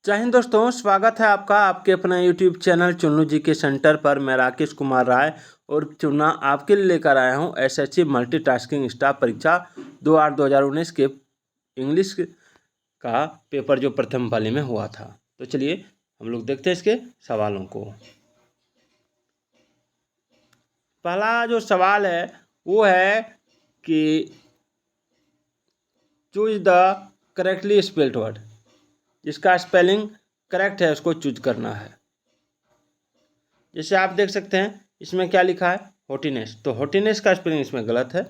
जय हिंद दोस्तों, स्वागत है आपका आपके अपना यूट्यूब चैनल चुन्नू जी के सेंटर पर। मैं राकेश कुमार राय और चुना आपके लिए लेकर आया हूं एसएससी मल्टीटास्किंग स्टाफ परीक्षा 2/8/2019 के इंग्लिश का पेपर जो प्रथम पाली में हुआ था। तो चलिए हम लोग देखते हैं इसके सवालों को। पहला जो सवाल है वो है कि choose the correctly spelled word, जिसका स्पेलिंग करेक्ट है उसको चूज करना है। जैसे आप देख सकते हैं इसमें क्या लिखा है, हॉटीनेस। तो हॉटीनेस का स्पेलिंग इसमें गलत है,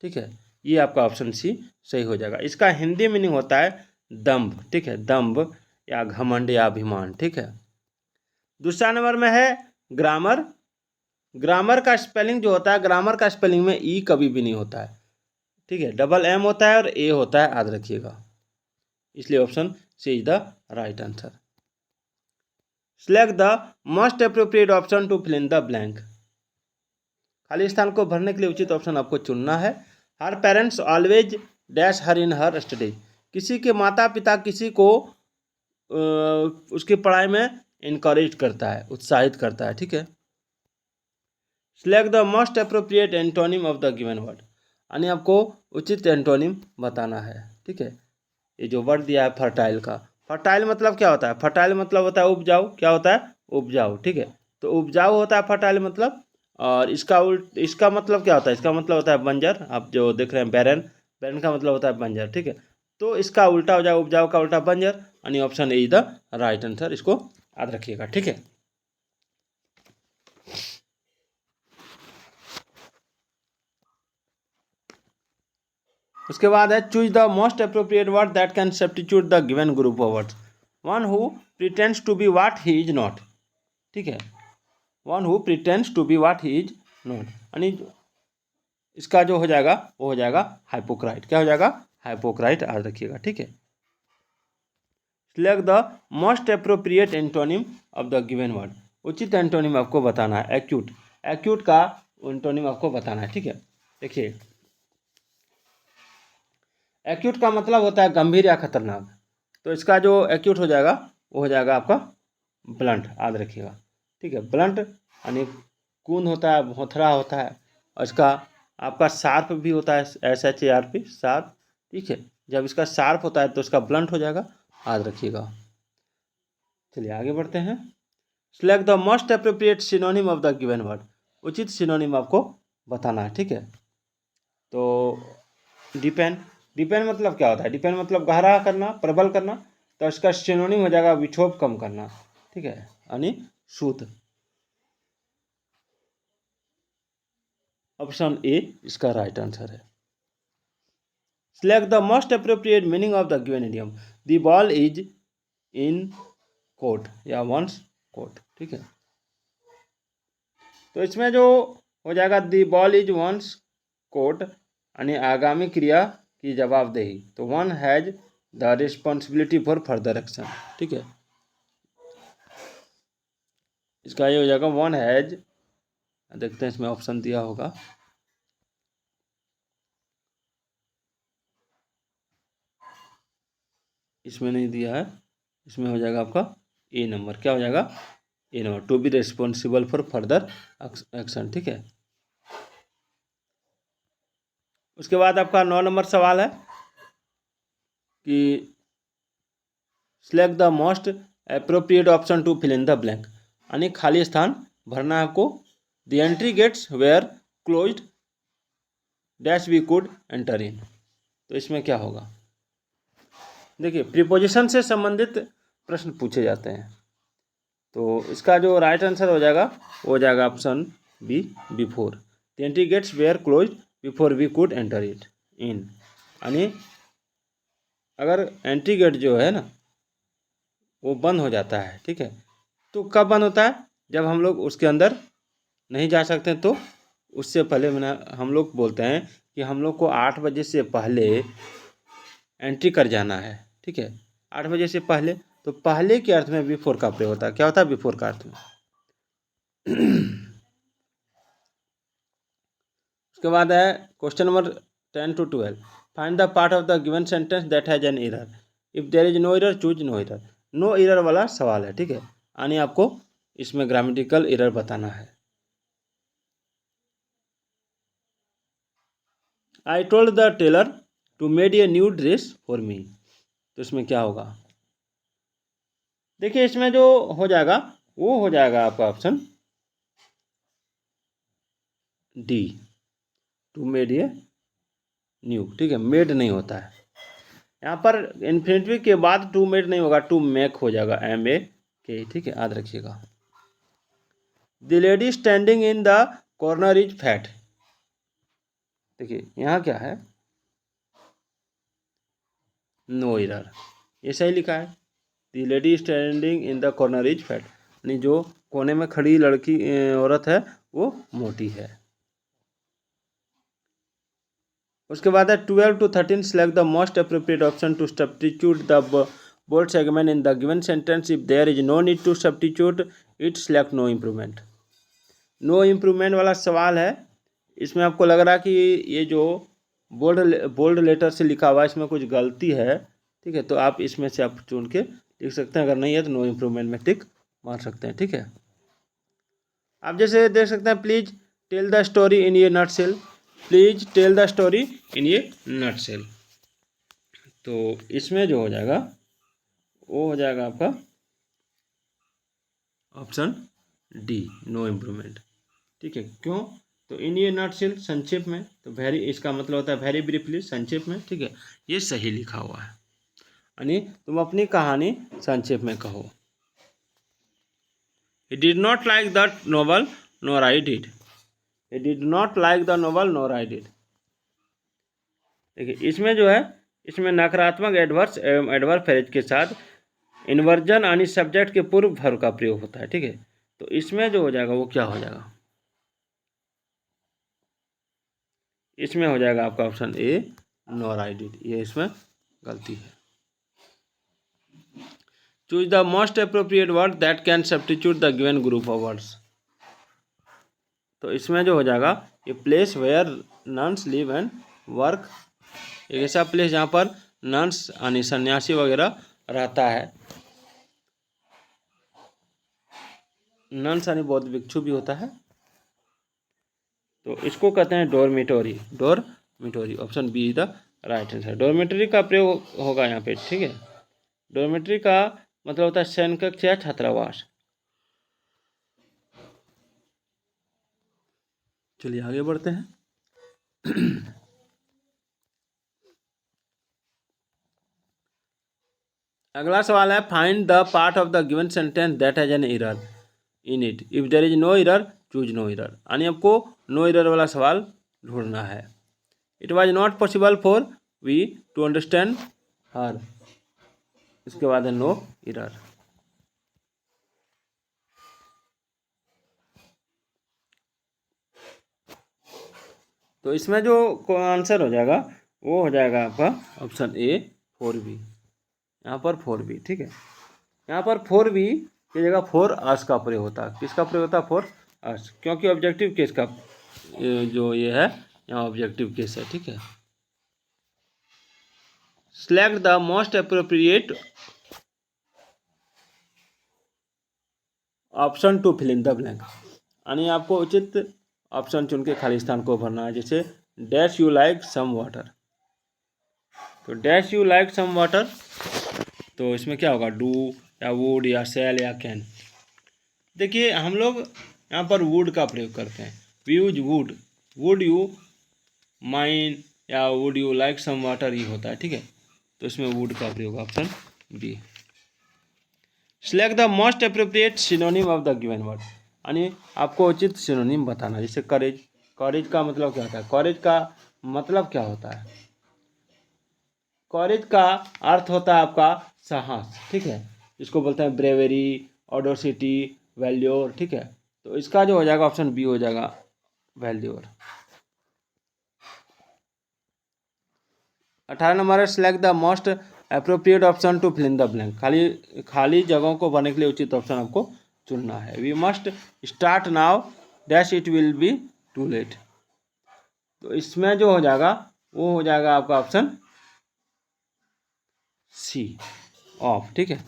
ठीक है। ये आपका ऑप्शन सी सही हो जाएगा। इसका हिंदी मीनिंग होता है दम्भ, ठीक है, दम्भ या घमंड या अभिमान, ठीक है। दूसरा नंबर में है ग्रामर। ग्रामर का स्पेलिंग जो होता है, ग्रामर का स्पेलिंग में ई कभी भी नहीं होता है, ठीक है। डबल एम होता है और ए होता है, याद रखिएगा। इसलिए option C is the right answer. Select the most appropriate option to fill in the blank. खाली स्थान को भरने के लिए उचित ऑप्शन आपको चुनना है। हर पेरेंट्स ऑलवेज डैश हर इन हर स्टडी। किसी के माता पिता किसी को उसकी पढ़ाई में इनकरेज करता है, उत्साहित करता है, ठीक है। Select the most appropriate antonym of the given word. यानी आपको उचित एंटोनिम बताना है, ठीक है। ये जो वर्ड दिया है फर्टाइल का, फर्टाइल मतलब क्या होता है? फर्टाइल मतलब होता है उपजाऊ। क्या होता है? उपजाऊ, ठीक है। तो उपजाऊ होता है फर्टाइल मतलब। और इसका मतलब क्या होता है? इसका मतलब होता है बंजर। आप जो देख रहे हैं बैरन, बैरन का मतलब होता है बंजर, ठीक है। तो इसका उल्टा हो जाएगा, उपजाऊ का उल्टा बंजर, यानी option A is the right answer. इसको याद रखिएगा, ठीक है। उसके बाद है choose the most appropriate word that can substitute the given group of words. One who pretends to be what he is not, ठीक है। One who pretends to be what he is not, यानी इसका जो हो जाएगा वो हो जाएगा हाइपोक्राइट। क्या हो जाएगा? हाइपोक्राइट, याद रखिएगा, ठीक है। Select the most appropriate antonym of the given word. उचित एंटोनिम आपको बताना है। एक्यूट, एक्यूट का एंटोनिम आपको बताना है, ठीक है। देखिए, एक्यूट का मतलब होता है गंभीर या खतरनाक। तो इसका जो एक्यूट हो जाएगा वो हो जाएगा आपका ब्लंट, याद रखिएगा, ठीक है। ब्लंट यानी कून होता है, भोथरा होता है। और इसका आपका शार्प भी होता है, SHARP, शार्प, ठीक है। जब इसका शार्प होता है तो इसका ब्लंट हो जाएगा, याद रखिएगा। चलिए आगे बढ़ते हैं। Select the most appropriate synonym of the given word. उचित सिनोनिम आपको बताना है, ठीक है। तो डिपेंड, डिपेंड मतलब क्या होता है? डिपेंड मतलब गहरा करना, प्रबल करना। तो इसका सिनोनिम हो जाएगा विक्षोभ कम करना, ठीक है, यानी शुद्ध। ऑप्शन ए इसका राइट आंसर है। Select the most appropriate meaning of the given idiom. The ball is in court या वंस कोर्ट, ठीक है। तो इसमें जो हो जाएगा the ball is one's court, यानी आगामी क्रिया की जवाबदेही। तो one has the responsibility for further action, ठीक है। इसका ये हो जाएगा वन हैज, देखते हैं इसमें ऑप्शन दिया होगा। इसमें नहीं दिया है, इसमें हो जाएगा आपका ए नंबर। क्या हो जाएगा? A number, to be responsible for further action, ठीक है। उसके बाद आपका 9 नंबर सवाल है कि select the most appropriate option to fill in the blank, यानी खाली स्थान भरना है आपको। The entry gates were closed dash we could enter in. तो इसमें क्या होगा? देखिए, प्रीपोजिशन से संबंधित प्रश्न पूछे जाते हैं। तो इसका जो राइट आंसर हो जाएगा वो हो जाएगा option B, before. The entry gates were closed before we could enter it in, यानी अगर एंट्री गेट जो है ना वो बंद हो जाता है, ठीक है। तो कब बंद होता है? जब हम लोग उसके अंदर नहीं जा सकते। तो उससे पहले मैंने हम लोग बोलते हैं कि हम लोग को 8 बजे से पहले एंट्री कर जाना है, ठीक है। 8 बजे से पहले, तो पहले के अर्थ में बिफोर का प्रयोग होता है। क्या होता है बिफोर का अर्थ में? उसके बाद है question number 10 to 12। Find the part of the given sentence that has an error. If there is no error choose no error. No error वाला सवाल है, ठीक है। यानी आपको इसमें ग्रामेटिकल एरर बताना है। I told the tailor to made a new dress for me. तो इसमें क्या होगा, देखिए इसमें जो हो जाएगा वो हो जाएगा आपका option D, to made a new, ठीक है। मेड नहीं होता है यहाँ पर, इन्फिनिटिव के बाद टू मेड नहीं होगा, टू मेक हो जाएगा, MAK, ठीक है, याद रखिएगा। The lady standing in the corner is fat. देखिए यहाँ क्या है, नो एरर, ये सही लिखा है। The lady standing in the corner is fat, यानी जो कोने में खड़ी लड़की औरत है वो मोटी है। उसके बाद है 12 to 13 select the most appropriate option to substitute the bold segment in the given sentence. If there is no need to substitute it, select no improvement. No improvement वाला सवाल है, इसमें आपको लग रहा है कि ये जो बोल्ड लेटर से लिखा हुआ है इसमें कुछ गलती है, ठीक है, तो आप इसमें से आप चुन के लिख सकते हैं। अगर नहीं है तो नो इम्प्रूवमेंट में टिक मार सकते हैं, ठीक है। आप जैसे देख सकते हैं, please tell the story in a nutshell, please tell the story in a nutshell. तो इसमें जो हो जाएगा वो हो जाएगा आपका ऑप्शन डी, नो इम्प्रूवमेंट, ठीक है। क्यों, तो इन ए नटसेल संक्षेप में, तो वेरी इसका मतलब होता है वेरी ब्रीफली, संक्षेप में, ठीक है, ये सही लिखा हुआ है। यानी तुम अपनी कहानी संक्षेप में कहो। He did not like that novel, nor I did. He did not like the novel, nor I did. देखिए इसमें जो है, इसमें नकारात्मक एडवर्स एवं एडवर्ब फ्रेज के साथ इन्वर्जन यानी सब्जेक्ट के पूर्व वर्ब का प्रयोग होता है, ठीक है। तो इसमें जो हो जाएगा वो क्या हो जाएगा, इसमें हो जाएगा आपका option A, nor I did, ये इसमें गलती है। Choose the most appropriate word that can substitute the given group of words. तो इसमें जो हो जाएगा ये place where nuns live and work, एक ऐसा प्लेस जहाँ पर नन्स यानी सन्यासी वगैरह रहता है। नन्स यानी बौद्ध भिक्षु भी होता है, तो इसको कहते हैं dormitory, dormitory, option B is the right answer. Dormitory का प्रयोग होगा यहाँ पे, ठीक है। डोरमिटरी का मतलब होता है शयन कक्ष या छात्रावास। चलिए आगे बढ़ते हैं। अगला सवाल है, find the part of the given sentence that has an error in it, if there is no error choose no error. यानी आपको नो एरर वाला सवाल ढूंढना है। It was not possible for we to understand her, इसके बाद है no error. तो इसमें जो आंसर हो जाएगा वो हो जाएगा आपका ऑप्शन ए, 4B, यहाँ पर 4B, ठीक है। यहाँ पर 4B की जगह 4 अस का प्रयोग होता है। किसका प्रयोग होता है, 4 अस, क्योंकि ऑब्जेक्टिव केस का जो ये है यहाँ ऑब्जेक्टिव केस है, ठीक है। Select the most appropriate option to fill in the blank, यानी आपको उचित ऑप्शन चुन के खाली स्थान को भरना है। जैसे dash you like some water, तो dash you like some water, तो इसमें क्या होगा, डू या वुड या सेल या कैन। देखिए हम लोग यहाँ पर वुड का प्रयोग करते हैं, we use would, would you mind या would you like some water ये होता है, ठीक है। तो इसमें वुड का प्रयोग, option B. Select the most appropriate synonym of the given word, यानी आपको उचित सिनोनिम बताना। जैसे करेज, करेज का मतलब क्या होता है, करेज का मतलब क्या होता है, करेज का अर्थ होता है आपका साहस, ठीक है। इसको बोलते हैं ब्रेवरी, ऑडोसिटी, वैल्योर, ठीक है। तो इसका जो हो जाएगा ऑप्शन बी हो जाएगा, वैल्योर। 18 नंबर है, select the most appropriate option to fill in the blank, खाली जगहों को भरने के लिए उचित ऑप्शन आपको चुनना है। We must start now dash it will be too late, तो इसमें जो हो जाएगा वो हो जाएगा आपका ऑप्शन सी, ऑफ, ठीक है।